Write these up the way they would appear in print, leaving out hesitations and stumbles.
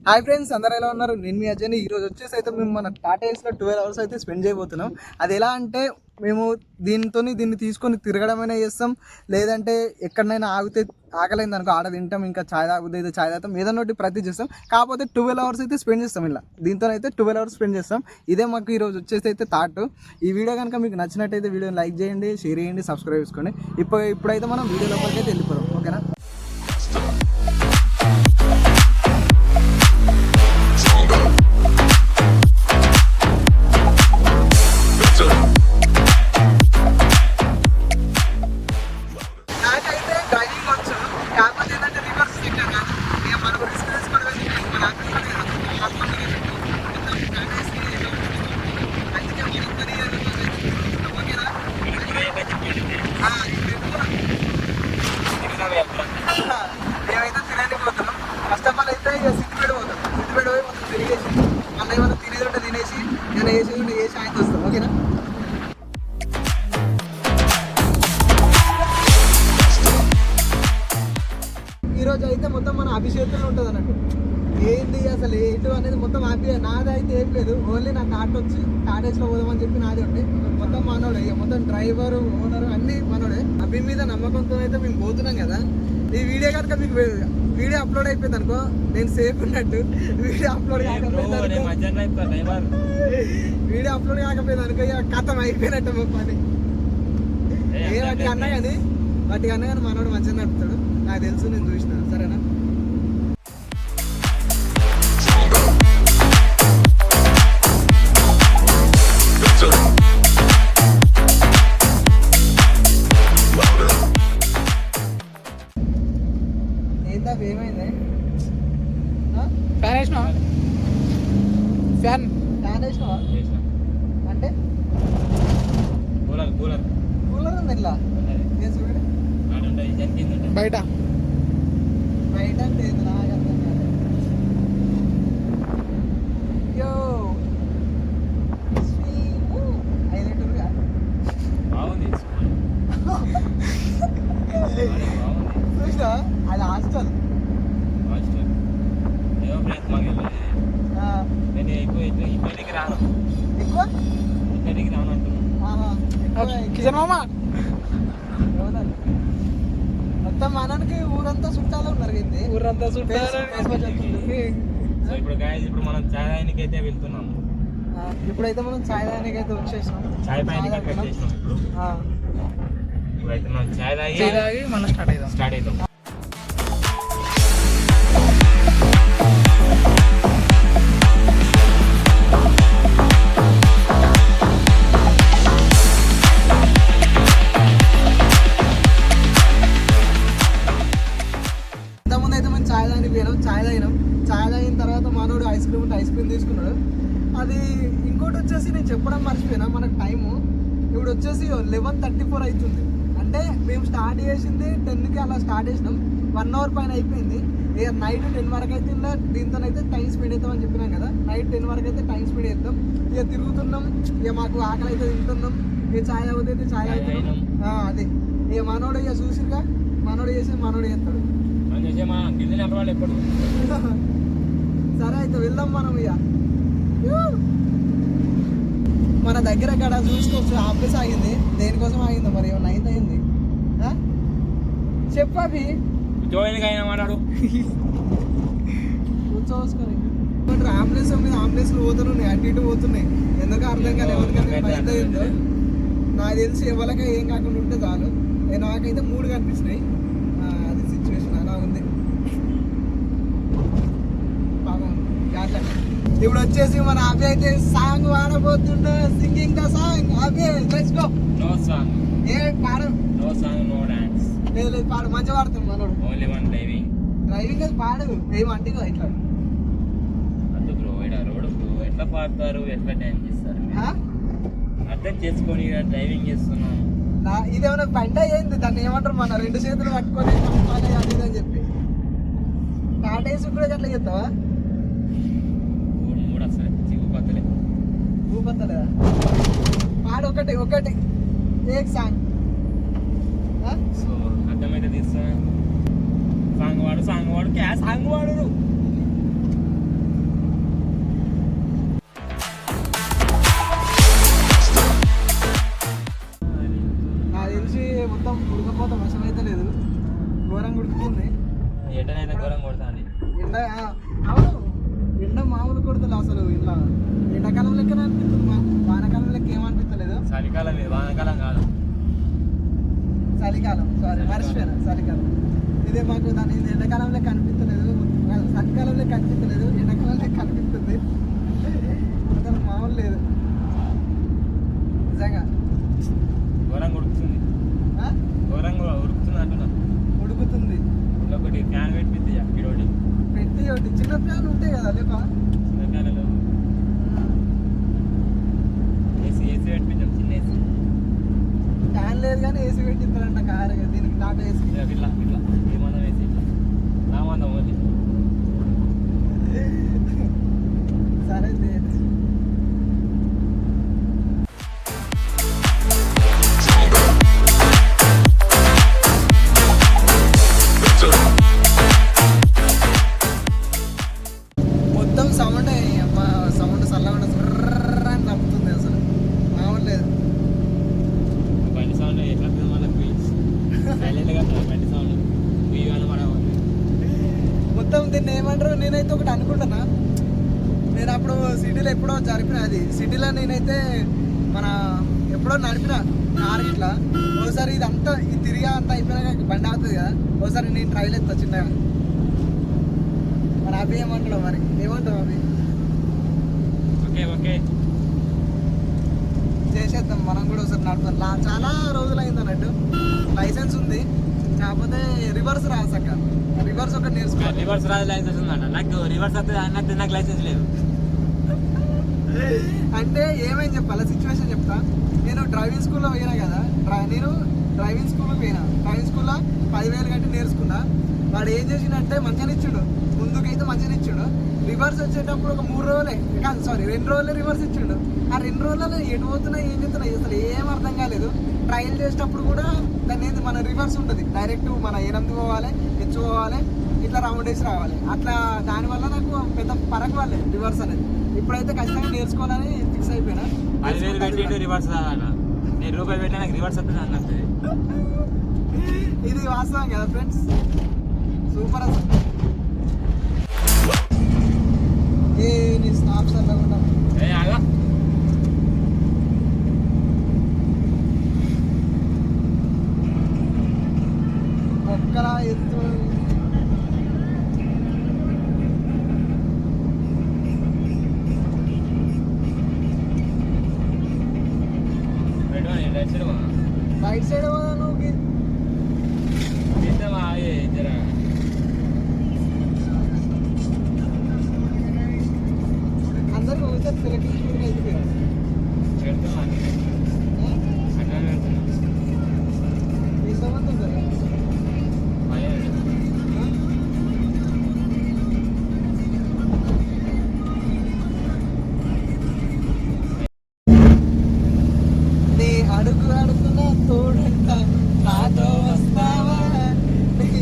Hi friends, అందరూ ఎలా ఉన్నారు? నేను మీ అజయ్. ఈరోజు వచ్చేసి అయితే మేము మన టాటా ఏస్లో 12 అవర్స్ అయితే స్పెండ్ చేయబోతున్నాం. అది ఎలా అంటే మేము దీన్ని తీసుకొని తిరగడమైనా చేస్తాం, లేదంటే ఎక్కడైనా ఆకలైంది అనుకో ఆడ తింటాం, ఇంకా ఛాయ్ తాగుతుంది అయితే ఛాయ్ తాగుతాం, ఏదైనా ఒకటి ప్రతి చేస్తాం. కాకపోతే 12 అవర్స్ అయితే స్పెండ్ చేస్తాం. ఇలా దీంతో అయితే 12 అవర్స్ స్పెండ్ చేస్తాం. ఇదే మాకు ఈరోజు వచ్చేసి అయితే థాట్. ఈ వీడియో కనుక మీకు నచ్చినట్టయితే వీడియోని లైక్ చేయండి, షేర్ చేయండి, సబ్స్క్రైబ్ చేసుకోండి. ఇప్పుడైతే మనం వీడియో లోపలికి అయితే వెళ్ళిపోదాం. ఓకేనా? మేమైతే తినడానికి పోతున్నాం. ఫస్ట్ ఆఫ్ ఆల్ అయితే ఇక సిద్దిపేట పోతాం. సిద్దిపేట పోయి మొత్తం తిరిగేసి మళ్ళీ ఏమైనా తినేది ఉంటే తినేసి నేను వేసేది ఉంటే వేసి ఆయన వస్తాం. ఓకేనా? ఈరోజు అయితే మొత్తం మన అభిషేకంలో ఉంటుంది అన్నట్టు. ఏంది అసలు ఏంటో అనేది మొత్తం హ్యాపీ. నాది అయితే ఏం లేదు, ఓన్లీ నా టాటా వచ్చి టాటాస్లో పోదామని చెప్పి నాది ఉండే. మొత్తం మనోడే, ఇక మొత్తం డ్రైవరు ఓనరు అన్నీ మనోడే. అభి మీద నమ్మకంతో అయితే మేము పోతున్నాం కదా. ఈ వీడియో కనుక మీకు వీడియో అప్లోడ్ అయిపోయింది అనుకో, నేను సేఫ్ ఉన్నట్టు. వీడియో అప్లోడ్ కాకపోయింది అనుకో ఇక కథం అయిపోయినట్టు మా పని. ఏ వాటికి అన్నా కానీ మనోడు మంచిగా నడుపుతాడు, నాకు తెలుసు, నేను చూసిన. సరేనా? ఏందా ఏమైంది? ఫ్యాన్ వేసినావా? ఫ్యాన్ వేసినావా అంటే కూలర్ ఉంది ఇట్లా బయట అంటే ఏంది? నాకు అర్థం కాదు. యో హైలైట్గా చూసినా అది హాస్టల్. కిషన్ మామ మొత్తం మనకి ఊరంతా చుట్టాలు ఉన్నారు. ఊరంతా చుట్టాలు. ఇప్పుడు మనం చాయ్ తాగడానికి అయితే వెళ్తున్నాం. ఇప్పుడైతే మనం చాయ్ తాగడానికి అయితే వచ్చేసినాం. చాయ్ పైన చేసినాం. ఇప్పుడైతే మనం చాయ్ తాగి మనం స్టార్ట్ అవుతాం. ఇంతకుముందు అయితే మనం చాయ్ తాగినాం. చాయ్ తాగిన తర్వాత మనోడు ఐస్ క్రీమ్ తీసుకున్నాడు. అది ఇంకోటి వచ్చేసి నేను చెప్పడం మర్చిపోయినా, మనకు టైము ఇప్పుడు వచ్చేసి 11:34 అవుతుంది. అంటే మేము స్టార్ట్ చేసింది 10కి అలా స్టార్ట్ చేసినాం. 1 అవర్ పైన అయిపోయింది. ఇక నైట్ 10 వరకు అయితే దీంతో అయితే టైం స్పెండ్ అవుతాం అని చెప్పినాం కదా. నైట్ 10 వరకు అయితే టైం స్పెండ్ చేద్దాం. ఇక తిరుగుతున్నాం, ఇక మాకు ఆకలి అయితే తింటున్నాం. ఇక ఛాయ్ అవుతుంది, ఛాయ్ అవుతున్నాం. అదే ఇక మనోడు ఇక చూసిగా మనోడు చేస్తాడు. సరే అయితే వెళ్దాం మనం. ఇక మన దగ్గర అక్కడ చూసుకోవచ్చు ఆఫీస్ ఆగింది. దేనికోసం ఆగిందో మరి, ఏమన్నా అయింది? చెప్పవి మాట్లాడు కూర్చోసుకొని అంబులెన్స్లు పోతున్నాయి, అటు ఇటు పోతున్నాయి. ఎందుకు అర్థం కాదు ఎవరికైనా అయిందో. నాకు తెలిసి ఎవరికైనా ఏం కాకుండా ఉంటే చాలు. నాకైతే 3 కనిపించినాయి. అది సిచ్యువేషన్ అలా ఉంది. ఇప్పుడు వచ్చేసి మన అభి అయితే సాంగ్ వాడబోతుండే. Singing the song. Abhi let's go. No song. ఏ పాడు. No song no dance. లేదు పాడు, మంచిగా పాడుతుంది మనోడు. ఓన్లీ వన్ డ్రైవింగ్ అది పాడు. ఏమంటే ఇట్లా అటు బ్రో, ఇడ రోడ్ బ్రో, ఎట్లా పాడతారు, ఎట్లా డాన్స్ చేస్తారు అర్థం చేసుకొని డ్రైవింగ్ చేస్తున్నాం. ఇదేమన్నా బండి అయ్యింది, దాన్ని ఏమంటారు మన 2 చేతులు పట్టుకొని అది అని చెప్పి టాటా ఏసి కూడా అట్లా చెప్తావా? ఊపత్తలేదా? పాడు ఒకటి ఏక్ సాంగ్. సో అర్థమైతే తీస్తా. సాంగ్ వాడు క్యా సాంగ్ వాడు ఎండ అవును ఎండ మామూలు కొడుతుంది అసలు ఇలా ఎండాకాలం లెక్కనే అనిపిస్తుంది వానాకాలం లెక్క ఏమనిపించలేదు. చలికాలం ఇది, వానాకాలం కాదు. చలికాలం సారీ మర్చిపోయాను చలికాలం. ఇదే మాకు దాని ఎండాకాలం లెక్క అనిపించలేదు, చలికాలం లెక్క అనిపించలేదు, ఎండాకాలం లెక్క అనిపిస్తుంది. అసలు మామూలు లేదు నిజంగా. ఘోరంగా ఉడుకుతుంది, ఆ? ఘోరంగా ఉడుకుతుంది అంటున్నా. ఉడుకుతుంది. ఒకటి ఫ్యాన్ పెట్టింది అక్కడోటి, పెట్టి ఒకటి చిన్న ఫ్యాన్ ఉంటాయి కదా లేక చిన్న ఫ్యాన్లో ఏసీ పెట్టించాం, చిన్న ఏసీ. ఫ్యాన్ లేదు కానీ ఏసీ పెట్టిస్తారంట కారు దీనికి టాటా ఏసీ. ఇట్లా ఇట్లా ఏమన్నా వేసి ఇట్లా రామందం ఓన్లీ. సరే మొత్తం సౌండ్ అమ్మా, సౌండ్ చల్లగా అని తప్పుతుంది అసలు మామూలు లేదు. బండి సౌండ్ ఎట్లా మనకు సైలెంట్గా బండి సౌండ్ ఇవన్నీ మన మొత్తం దీన్ని ఏమంటారు, నేనైతే ఒకటి అనుకుంటున్నా. నేను అప్పుడు సిటీలో ఎప్పుడో జరిపిన, అది సిటీలో నేనైతే మన ఎప్పుడో నడిపిన కారు ఇట్లా. ఒకసారి ఇది అంతా ఇది తిరిగా అంతా అయిపోయినాక బండి అవుతుంది కదా, ఒకసారి నేను ట్రైల్ ఎత్తా చిన్నగా. మరి అవి ఏమంటావు, మరి ఏమంటావు అవి? ఓకే ఓకే చేసేద్దాం మనం కూడా ఒకసారి నడుపుతాం. చాలా రోజులు అయింది అన్నట్టు, లైసెన్స్ ఉంది కాకపోతే రివర్స్ రాసక్క, రివర్స్ ఒకటి నేర్చుకోవాలి. రివర్స్ రాదు లైసెన్స్ ఉందన్న నాకు, రివర్స్ వస్తే అన్నట్టు నాకు లైసెన్స్ లేదు. అంటే ఏమైంది చెప్పాలా, సిచ్యువేషన్ చెప్తా. నేను డ్రైవింగ్ స్కూల్లో పోయినా కదా, నేను డ్రైవింగ్ స్కూల్లో పోయినా, డ్రైవింగ్ స్కూల్లో 10,000 కట్టి నేర్చుకున్నా. వాడు ఏం చేసిండంటే మంచిగా ఇచ్చాడు, ముందుకైతే మంచిగా ఇచ్చాడు. రివర్స్ వచ్చేటప్పుడు ఒక 3 రోజులే కాదు, సారీ 2 రోజులే రివర్స్ ఇచ్చాడు. ఆ 2 రోజులలో ఎటు పోతున్నాయి ఏం చేస్తున్నాయి అసలు ఏం అర్థం కాలేదు. ట్రయల్ చేసేటప్పుడు కూడా దాన్ని ఏంది మన రివర్స్ ఉంటుంది, డైరెక్ట్ మన 8 పోవాలి, హెచ్చు పోవాలి, ఇట్లా రౌండ్ వేసి రావాలి. అట్లా దానివల్ల నాకు పెద్ద పరకు వాళ్ళే రివర్స్ అనేది. ఇప్పుడైతే ఖచ్చితంగా నేర్చుకోవాలని ఫిక్స్ అయిపోయినా. 10,000 పెట్టి రివర్స్ రాదన్న, నేను రూపాయి పెట్టినా నాకు రివర్స్ వస్తుంది అన్నట్టు. ఇది వాస్తవం కదా ఫ్రెండ్స్, సూపర్ అసలు. ఏ నీ స్నాప్స్ అలా ఉంటాం ఆగా ఒక్కరా ఎత్తు. రైట్ సైడ్ పోదా నువ్వు? అందరికి ఒకసారి తిలకించుకుంటే అయిపోయారు. ఎంతమంది ఉంటారు? నీ అడుగు అడుగున తోడంట నాతో వస్తావా?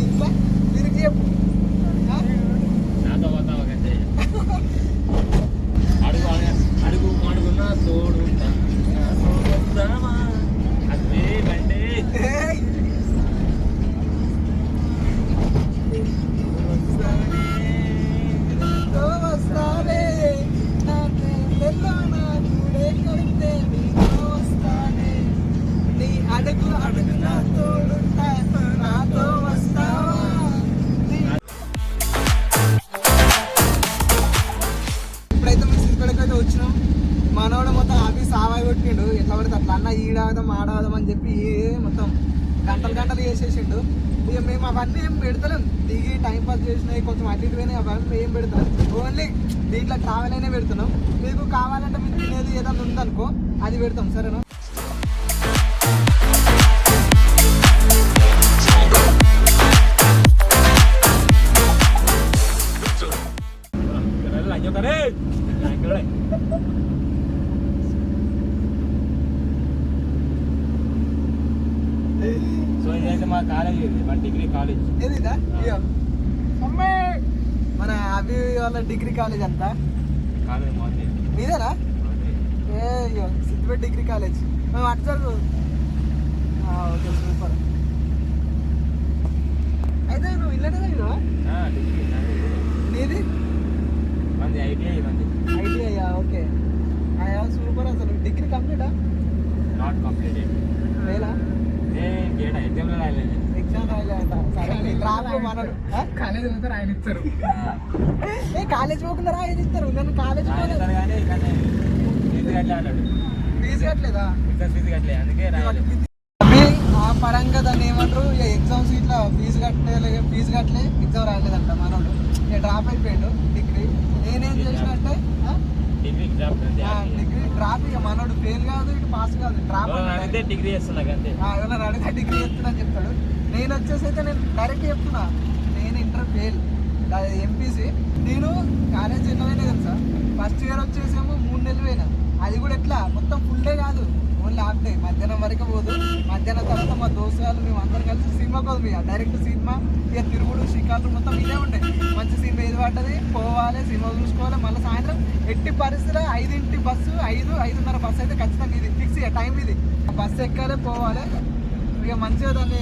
ఇంకా తిరిగి చెప్పు. నాతో పోతావా కంటే అడుగు అడుగు అడుగున్నా తోడు వస్తావా అదే బండి. ఏయ్! నీతో వస్తానే, నా ప్రేమలో నా గుడే కడితే నీతో వస్తానే. నీ అడుగు అడుగు నా తోడుంటా నాతో వస్తావా? ఇప్పుడైతే మేము సిద్ధిపేటకైతే వచ్చినాం. మనోడు మొత్తం ఆఫీస్ సావాయి కొట్టిండు, ఎట్లా పడితే అట్లా అన్న ఈడాగదాం ఆడదాం అని చెప్పి మొత్తం గంటలు చేసేసిండు. ఇక మేము అవన్నీ ఏం పెడతలేం, దిగి టైం పాస్ చేసినాయి కొంచెం అటు ఇటు పోయినాయి, అవన్నీ ఏం పెడతలేం. ఓన్లీ దీంట్లో ట్రావెల్ అయినా పెడుతున్నాం. మీకు కావాలంటే మీకు తినేది ఏదైనా ఉందనుకో అది పెడతాం, సరేనా? సో ఇదైతే మా కాలేజ్, మా డిగ్రీ కాలేజ్. ఏదిదా? ఇయ్యో. అమ్మే! మన అభి వాళ్ళ డిగ్రీ కాలేజ్ అంతా కాలేజ్ మాది మీదేనా? ఏ అయ్యో సిద్దిపేట డిగ్రీ కాలేజ్. మేము అటు జరుగు. Okay super. అయితే నువ్వు ఇల్లనే చదివినావా? డిగ్రీ నీది ఐటీఐ ఇవ్వండి. ITI okay. సూపర్. అసలు డిగ్రీ కంప్లీటా? Not completed. లేదా ఎగ్జామ్లో రాయలేదు. ఎగ్జామ్ రాయలేదంట. సరే డ్రాప్ మనడు కాలేజ్ పోతే ఆయన ఇస్తారు. కాలేజ్ పోకుండా రాయని ఇస్తారు. నేను కాలేజ్ రాయలేదు కానీ కానీ ఫీజు కట్టలే అన్నాడు. ఫీజు కట్టలేదా? ఎగ్జామ్ ఫీజు కట్టలే, అందుకే రాయలేదు. అవి ఆ పరంగా దాన్ని ఏమంటారు, ఎగ్జామ్స్ ఇట్లా ఫీజు కట్టలే ఎగ్జామ్ రాయలేదంట మనోడు. డ్రాప్ అయిపోయాడు డిగ్రీ. నేనేం చేసినట్టే డిగ్రీ డ్రాప్ డిగ్రీ డ్రాప్. ఇక మనోడు ఫెయిల్ కాదు, ఇటు పాస్ కాదు, డ్రాప్. అడిగితే డిగ్రీ చేస్తున్నా అంతే. ఎవరైనా అడిగితే డిగ్రీ చేస్తున్నా చెప్తాడు. నేను వచ్చేసి అయితే నేను డైరెక్ట్ చెప్తున్నా, నేను ఇంటర్ ఫెయిల్ ఎంపీసీ. నేను కాలేజ్ ఎన్నో అయినా తెలుసా, ఫస్ట్ ఇయర్ వచ్చేసేమో 3 నెలలు పోయినా. అది కూడా ఎట్లా మొత్తం ఫుల్ డే కాదు, ఓన్లీ హాఫ్ డే. మధ్యాహ్నం వరకు పోదు. మధ్యాహ్నం తర్వాత మా దోస్తులు మేము అందరం కలిసి సినిమాకి పోదు. ఇక డైరెక్ట్ సినిమా, ఇక తిరుగుడు షికార్లు మొత్తం ఇదే ఉండే. మంచి సినిమా ఏది పడ్డది పోవాలి, సినిమా చూసుకోవాలి. మళ్ళీ సాయంత్రం ఎట్టి పరిస్థితిలో 5 బస్సు, 5:30 బస్సు అయితే ఖచ్చితంగా ఇది ఫిక్స్. ఇక టైం ఇది, బస్సు ఎక్కాలి పోవాలి. ఇక మంచిగా దాన్ని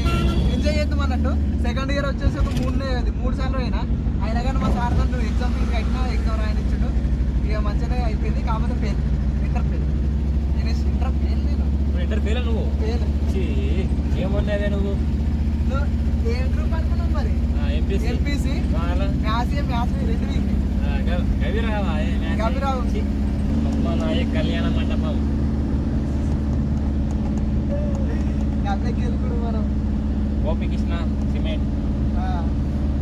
ఎంజాయ్ చేద్దాం అన్నట్టు. సెకండ్ ఇయర్ వచ్చేసి ఒక 3 సార్లు అయినా. అయినా కానీ మా సార్ నన్ను ఎగ్జామ్ ఫీజు కట్టినా ఎగ్జామ్ రాయనిచ్చాడు. ఇక మంచిగానే అయిపోయింది. కాకపోతే ఫెయిల్, ఇంటర్ ఫెయిల్. నేను ఇంటర్ ఫెయిల్. నేను ఇంటర్ ఫెయిల్ నువ్వు ఫెయిల్. ఏమన్నావే నువ్వు? ఏ గ్రూప్ అనుకున్నావు మరి? MPC maths 2 weak. Kavirao Nayak కళ్యాణ మండపం అద్దెకి వెళ్ళుకుడు మనం. గోపికృష్ణ సిమెంట్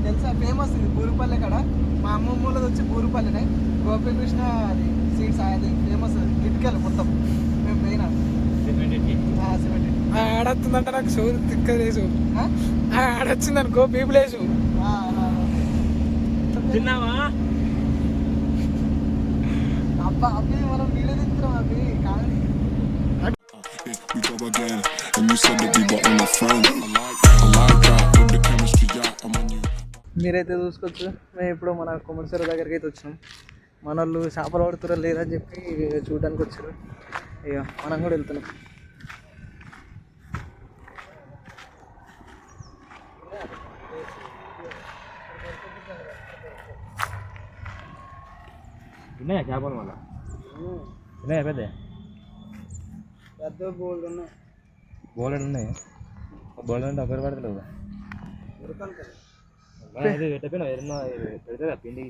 తెలుసా, ఫేమస్ ఇది బూరుపల్లి కాడ. మా అమ్మమ్మూలది వచ్చి బూరుపల్లినే. గోపికృష్ణ అది సీడ్స్ అది ఫేమస్. గిట్కెళ్ళి మొత్తం మేము పోయినా సిమెంట్. ఆడొస్తుందంటే నాకు షో తిక్కలేసు. ఆడొచ్చింది అనుకో పీపులేసు. తిన్నావా? అబ్బా అవి మనం వీడియో తింటున్నాం. అవి కానీ We go again, and you said that we were on the phone. I like that, put the chemistry out, I'm on you. మీరైతే చూసుకోవచ్చు. మేము ఇప్పుడు మన కొమ్మరిసెర దగ్గరికి అయితే వచ్చినాం. మన వాళ్ళు చేపలు పడుతురా లేదని చెప్పి చూడడానికి వచ్చారు. ఇక మనం కూడా వెళ్తున్నాం. ఉన్నాయా చేపలు? మళ్ళా ఉన్నాయా? పెద్ద బోల్డ్ ఉన్నాయి. బోలెడు ఉన్నాయి. బోలెడు అంటే ఒకరు పడతలేవు.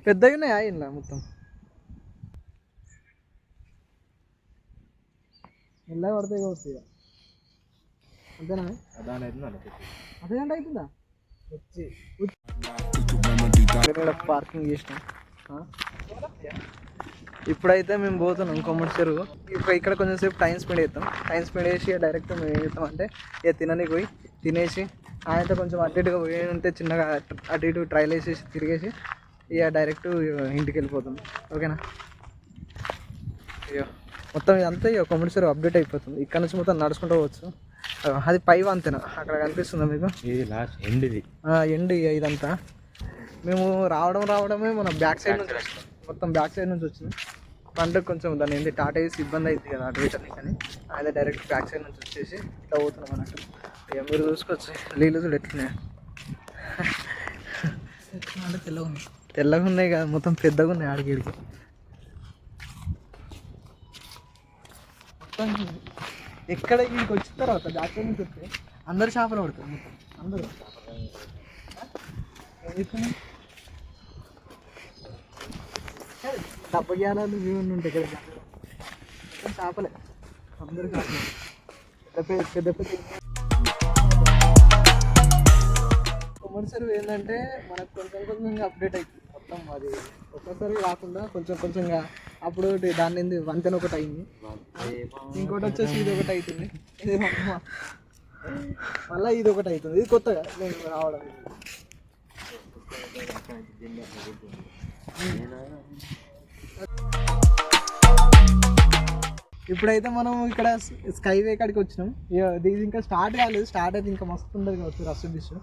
పెద్దవి ఉన్నాయా ఇలా మొత్తం? ఇలా పడతాయి కావచ్చు. ఇక అంతేనా? అదేంటి అవుతుందా? వచ్చి పార్కింగ్ చేసినాం. ఇప్పుడైతే మేము పోతున్నాం కొమ్మటి చెరువు. ఇక్కడ కొంచెం సేపు టైం స్పెండ్ చేస్తాం. టైం స్పెండ్ చేసి డైరెక్ట్ మేము ఏం చేస్తామంటే ఇక తిననికి పోయి తినేసి ఆయనతో కొంచెం అటు ఇటుగా పోయి ఉంటే చిన్నగా అటు ఇటు ట్రైల్ వేసేసి తిరిగేసి ఇక డైరెక్ట్ ఇంటికి వెళ్ళిపోతాం. ఓకేనా? ఇక మొత్తం ఇదంతా ఇక కొమ్మటి చెరువు అప్డేట్ అయిపోతుంది. ఇక్కడ నుంచి మొత్తం నడుచుకుంటూ పోవచ్చు. అది పై వంతెన అక్కడ కనిపిస్తుందా మీకు? ఎండ్ ఇదంతా. మేము రావడమే మన బ్యాక్ సైడ్ నుంచి వచ్చినాం. మొత్తం బ్యాక్ సైడ్ నుంచి వచ్చింది. అంటే కొంచెం దాన్ని ఏంటి టాటా వేసి ఇబ్బంది అవుతుంది కదా అటు ఇటు కానీ అదే డైరెక్ట్ బ్యాక్ సైడ్ నుంచి వచ్చేసి ఇట్లా పోతున్నాం అన్నట్టు. ఇక మీరు చూసుకోవచ్చు నీళ్ళు చూడు ఎట్లున్నాయి. అంటే తెల్లగా ఉన్నాయి కదా, మొత్తం పెద్దగా ఉన్నాయి ఆడికి. మొత్తం ఎక్కడ ఇంటికి వచ్చిన తర్వాత బ్యాక్ సైడ్ నుంచి వస్తే అందరు చేపలు పడతారు. మొత్తం అందరూ డబ్బ జ్ఞానాలు ఇవన్నీ ఉంటాయి కదా. చేపలే అందరూ చేపలే. పెద్ద కొమ్మటి చెరువు ఏంటంటే మనకు కొంచెం అప్డేట్ అవుతుంది మొత్తం. అది ఒక్కసారి కాకుండా కొంచెంగా అప్పుడు దాన్ని వంతెన ఒకటి అయింది, ఇంకోటి వచ్చేసి ఇది ఒకటి అవుతుంది, ఇది మళ్ళీ ఇది ఒకటి అవుతుంది. ఇది కొత్తగా నేను రావడం. ఇప్పుడైతే మనం ఇక్కడ స్కైవే కాడికి వచ్చినాం. ఇది ఇంకా స్టార్ట్ కాలేదు. స్టార్ట్ అయితే ఇంకా మస్తు ఉండదు కావచ్చు రష్ డిష్.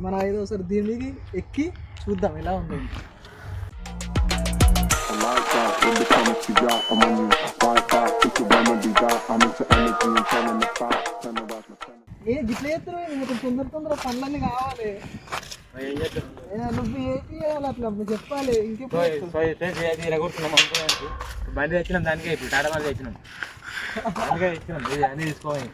మనం అయితే ఒకసారి దీని మీద ఎక్కి చూద్దాం ఎలా ఉంది. ఏ గిట్ల చేస్తారు మొత్తం తొందర పనులన్నీ కావాలి. ఏం చేస్తాం నువ్వు ఏపీ అట్లా నువ్వు చెప్పాలి. ఇంకెప్పుడు కూర్చున్నాం అనుకోవడానికి బండి తెచ్చినాం, దానికే ఇప్పుడు టాటా బండి తెచ్చినాం, అందుకే తెచ్చినాం అన్నీ తీసుకోవాలి.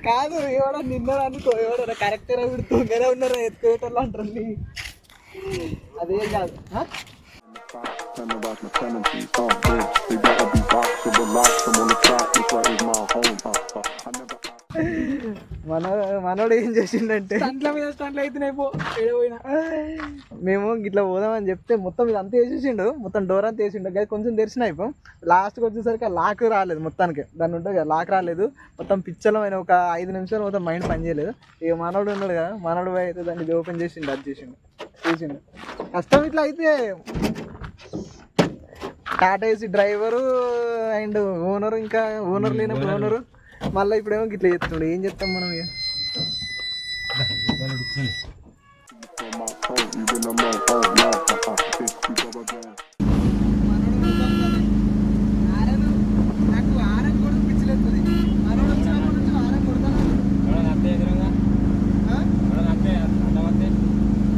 కాదు ఎవడో నిన్న అనుకో, ఎవడో కరెక్ట్గా వీడు దొంగనే ఉన్నారా ఎత్తుకోవటం అంటారు. అదేం కాదు. Tell me about my tendencies, they gotta be boxed or relaxed. I'm on the track, this right is my home. I never. మనోడు ఏం చేసిండంటే స్టంట్ల మీద స్టంట్లు అవుతున్నాయి పో ఏడపోయినా. మేము గిట్లా పోదామని చెప్తే మొత్తం ఇది అంతా వేసేసిండు, మొత్తం డోర్ అంతా వేసిండు. అది కొంచెం తెరిచిన అయిపో లాస్ట్కి వచ్చేసరికి లాక్ రాలేదు, మొత్తానికి దాన్ని ఉంటుంది కదా లాక్ రాలేదు. మొత్తం పిచ్చలం అయిన ఒక 5 నిమిషాలు మొత్తం మైండ్ పనిచేయలేదు. ఇక మనోడు ఉన్నాడు కదా, మనోడు అయితే దాన్ని ఓపెన్ చేసిండు, అది చేసిండు. కష్టం ఇట్లా అయితే. Tata AC driver and owner, ఇంకా ఓనర్ లేనప్పుడు ఓనరు, మళ్ళీ ఇప్పుడేమో గిట్లా చేస్తున్నాడు. ఏం చెప్తాం మనం ఇక. From my phone, you been alone, oh no, we go again. నాకు ఆరం కూడా పిచ్చిలేస్తుంది. మనోడు వచ్చినప్పటి నుంచి ఆరం కొడతాను.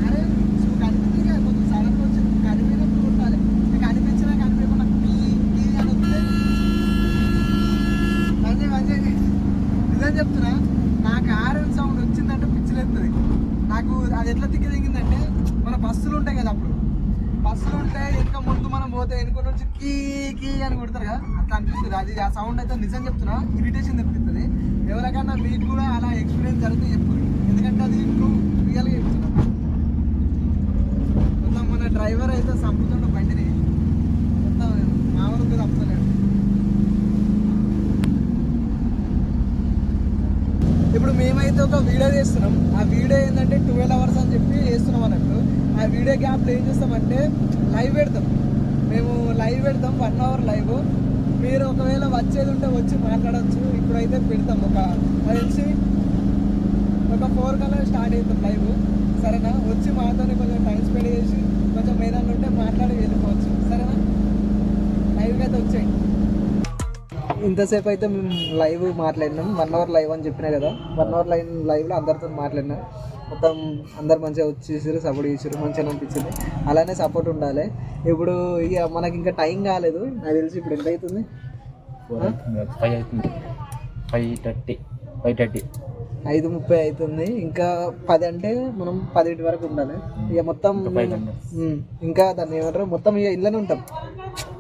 అరే నువ్వు కనిపించింది కదా, కొంచెం సడన్గా వచ్చి కనిపినప్పుడు కొట్టాలి. కనిపించినా కనిపించకుండా అని వస్తే మంచి నిజం చెప్తున్నా. నాకు ఆరం సౌండ్ వచ్చిందంటే పిచ్చిలేస్తుంది నాకు. అది ఎట్లా తిక్కి దిగిందంటే, మన బస్సులు ఉంటాయి కదా, అప్పుడు బస్సులు ఉంటే ఇంకా ముందు మనం పోతే వెనుక నుంచి కీ కీ అని కొడతారు కదా, అట్లా అనిపిస్తుంది. అది ఆ సౌండ్ అయితే నిజం చెప్తున్నా ఇరిటేషన్ తెప్పిస్తుంది. ఎవరికన్నా మీకు కూడా అలా ఎక్స్పీరియన్స్ జరిగితే చెప్పు, ఎందుకంటే అది నువ్వు రియల్గా చెప్తున్నా. మొత్తం మన డ్రైవర్ అయితే సంపుతుండ బండిని, మొత్తం మామూలుగా తప్పుతలేడు. ఇప్పుడు మేమైతే ఒక వీడియో చేస్తున్నాం. ఆ వీడియో ఏంటంటే 12 hours అని చెప్పి చేస్తున్నాం అన్నట్టు. ఆ వీడియో గ్యాప్లో ఏం చేస్తామంటే లైవ్ పెడతాం. మేము లైవ్ పెడతాం 1 hour లైవ్. మీరు ఒకవేళ వచ్చేది ఉంటే వచ్చి మాట్లాడచ్చు. ఇప్పుడైతే పెడతాం ఒక తెలిసి ఒక 4 కల్లా స్టార్ట్ అవుతాం లైవ్. సరేనా? వచ్చి మాతోనే కొంచెం టైం స్పెండ్ చేసి కొంచెం ఏదైనా ఉంటే మాట్లాడి వెళ్ళిపోవచ్చు. సరేనా? లైవ్కి అయితే వచ్చేయండి. ఇంతసేపు అయితే మేము లైవ్ మాట్లాడినాం. 1 hour లైవ్ అని చెప్పినా కదా, 1 hour లైవ్లో అందరితో మాట్లాడినాం. మొత్తం అందరు మంచిగా వచ్చేసారు, సపోర్ట్ చేసారు, మంచిగా అనిపించింది. అలానే సపోర్ట్ ఉండాలి. ఇప్పుడు ఇక మనకి ఇంకా టైం కాలేదు, నాకు తెలిసి ఇప్పుడు ఎంత అవుతుంది? 5:30 అవుతుంది. ఇంకా 10 అంటే మనం 10 వరకు ఉండాలి. ఇక మొత్తం ఇంకా దాన్ని ఏమంటారు, మొత్తం ఇక ఇళ్ళనే ఉంటాం.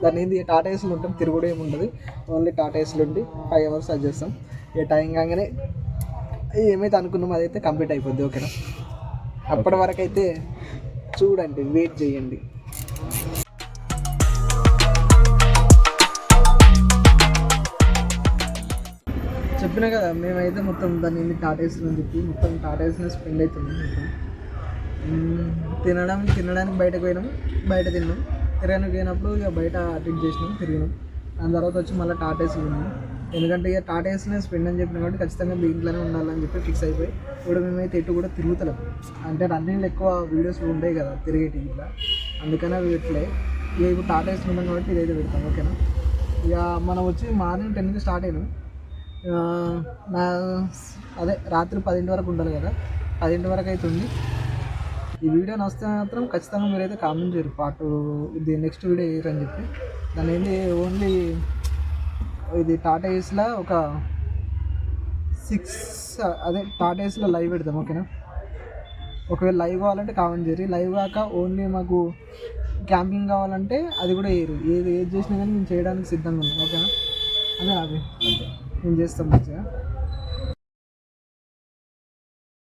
దాన్ని ఏంది టాటా ఏసీలు ఉంటాం, తిరుగుడు ఏమి ఉంటుంది. ఓన్లీ టాటా ఏసీలు ఉండి 5 hours అది చేస్తాం. ఇక టైం కాగానే ఏమైతే అనుకున్నామో అదైతే కంప్లీట్ అయిపోద్ది. ఓకేనా? అప్పటి వరకు అయితే చూడండి, వెయిట్ చేయండి. చెప్పినా కదా, మేమైతే మొత్తం దాన్ని ఏంది టాటా ఏసీలు అని చెప్పి మొత్తం టాటా ఏసీలో స్పెండ్ అవుతుంది. తినడానికి బయటకు పోయినాం, బయట తిన్నాం. తిరగడానికి పోయినప్పుడు ఇక బయట అటెండ్ చేసినాం, తిరిగినాం. దాని తర్వాత వచ్చి మళ్ళీ టాటా ఏసీలు ఉన్నాం. ఎందుకంటే ఇక టాటా ఏసీలో స్పెండ్ అని చెప్పిన కాబట్టి ఖచ్చితంగా దీంట్లోనే ఉండాలని చెప్పి ఫిక్స్ అయిపోయి ఇప్పుడు మేమైతే ఎటు కూడా తిరుగుతలేం. అంటే రన్నింగ్లో ఎక్కువ వీడియోస్ ఉంటాయి కదా తిరిగేటి ఇట్లా, అందుకనే అవి పెట్టలే. ఇక ఇప్పుడు టాటా ఏసీలు ఉన్నాం కాబట్టి ఇదైతే పెడతాం. ఓకేనా? ఇక మనం వచ్చి మార్నింగ్ 10కి స్టార్ట్ అయినాం. అదే రాత్రి 10 వరకు ఉండాలి కదా, 10 వరకు అవుతుంది. ఈ వీడియో నచ్చితే మాత్రం ఖచ్చితంగా మీరైతే కామెంట్ చేయరు ఇది నెక్స్ట్ వీడియో చేయరని చెప్పి. దాని ఏంటి ఓన్లీ ఇది టాటా ఏసీలో ఒక 6 అదే టాటా ఏసీలో లైవ్ పెడతాం. ఓకేనా? ఒకవేళ లైవ్ కావాలంటే కామెంట్ చేయరు. లైవ్ కాక ఓన్లీ మాకు క్యాంపింగ్ కావాలంటే అది కూడా వేయరు. ఏది చేసినా కానీ మేము చేయడానికి సిద్ధంగా ఉన్నాం. ఓకేనా? అదే అవి మేము చేస్తాం మంచిగా.